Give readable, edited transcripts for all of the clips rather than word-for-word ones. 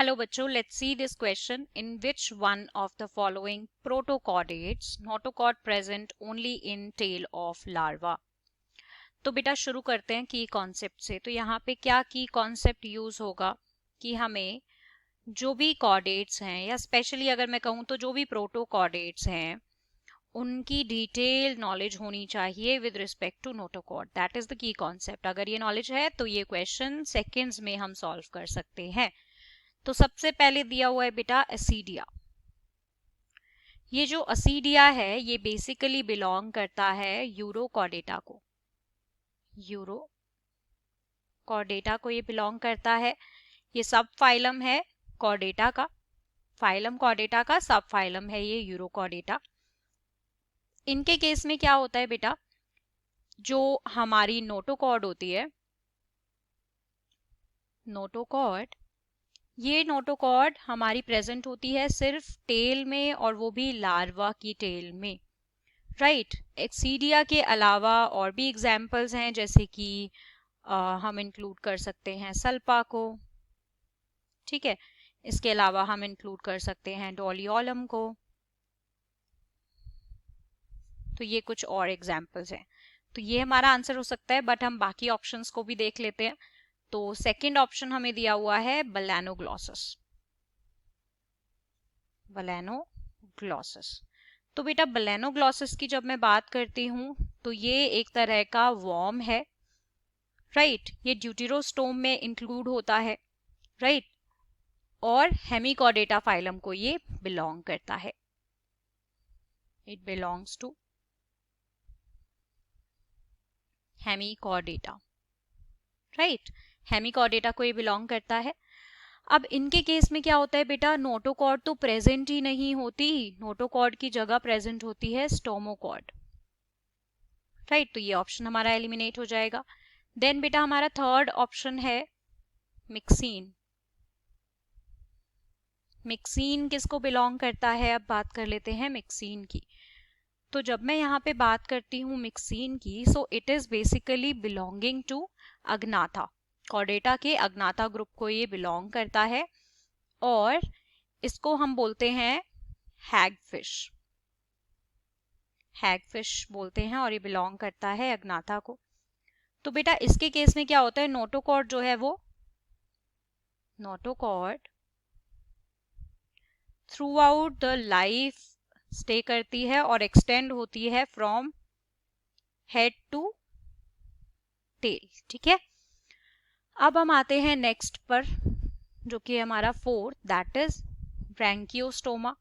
चलो बच्चों, let's see this question. In which one of the following protochordates notochord present only in tail of larva. तो बेटा शुरू करते हैं की कॉन्सेप्ट से. तो यहाँ पे क्या की कॉन्सेप्ट यूज होगा कि हमें जो भी कॉर्डेट्स हैं, या स्पेशली अगर मैं कहूँ तो जो भी प्रोटोकॉर्डेट्स हैं, उनकी डिटेल नॉलेज होनी चाहिए with respect to notochord. That is the key concept. अगर ये नॉलेज है तो ये क्वेश्चन सेकेंड्स में हम सॉल्व कर सकते हैं. तो सबसे पहले दिया हुआ है बेटा एसिडिया. ये जो एसिडिया है ये बेसिकली बिलोंग करता है यूरोकॉर्डेटा को. यूरोकॉर्डेटा को ये बिलोंग करता है. ये सब फाइलम है कॉर्डेटा का. फाइलम कॉर्डेटा का सब फाइलम है ये यूरोकॉर्डेटा. इनके केस में क्या होता है बेटा, जो हमारी नोटोकॉर्ड होती है, नोटोकॉर्ड, ये नोटोकॉर्ड हमारी प्रेजेंट होती है सिर्फ टेल में, और वो भी लार्वा की टेल में. राइट. एक्सीडिया के अलावा और भी एग्जाम्पल्स हैं, जैसे कि हम इंक्लूड कर सकते हैं सल्पा को. ठीक है. इसके अलावा हम इंक्लूड कर सकते हैं डोलियोलम को. तो ये कुछ और एग्जाम्पल्स हैं. तो ये हमारा आंसर हो सकता है, बट हम बाकी ऑप्शंस को भी देख लेते हैं. तो सेकंड ऑप्शन हमें दिया हुआ है बलैनोग्लॉसस. बलैनोग्लॉसस. तो बेटा बलैनोग्लॉसस की जब मैं बात करती हूँ तो ये एक तरह का वर्म है. राइट. ये ड्यूटेरोस्टोम में इंक्लूड होता है. राइट. और हेमिकॉर्डेटा फाइलम को ये बिलोंग करता है. It belongs to hemichordata. Right. Hemichordata को ये बिलोंग करता है. अब इनके केस में क्या होता है बेटा, नोटोकॉर्ड तो प्रेजेंट ही नहीं होती. नोटोकॉर्ड की जगह प्रेजेंट होती है स्टोमोकॉर्ड. राइट. तो ये ऑप्शन हमारा एलिमिनेट हो जाएगा. देन बेटा हमारा थर्ड ऑप्शन है मिक्सीन. मिक्सीन किसको बिलोंग करता है, अब बात कर लेते हैं मिक्सीन की. तो जब मैं यहाँ पे बात करती हूँ मिक्सीन की, so it is basically belonging to Agnatha. Chordata के अग्नाथा ग्रुप को ये बिलोंग करता है, और इसको हम बोलते हैं हैगफिश. हैगफिश बोलते हैं, और ये बिलोंग करता है अग्नाथा को. तो बेटा इसके केस में क्या होता है, नोटोकॉर्ड जो है वो, notochord through out the life stay करती है और एक्सटेंड होती है फ्रॉम हेड टू टेल. ठीक है. अब हम आते हैं नेक्स्ट पर, जो कि हमारा fourth, that is Branchiostoma.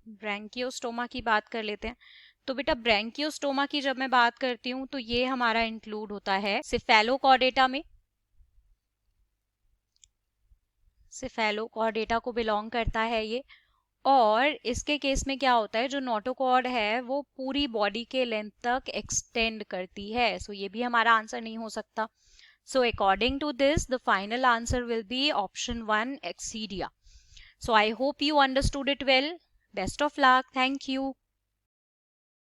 Branchiostoma की बात कर लेते हैं. तो बेटा ब्रैंकियोस्टोमा की जब मैं बात करती हूँ तो ये हमारा इंक्लूड होता है सिफेलोकॉर्डेटा में. सिफेलोकॉर्डेटा को बिलोंग करता है ये. और इसके केस में क्या होता है, जो नोटोकॉर्ड है वो पूरी बॉडी के लेंथ तक एक्सटेंड करती है. सो ये भी हमारा आंसर नहीं हो सकता. So according to this, the final answer will be option 1, Excedia. So I hope you understood it well. Best of luck. Thank you.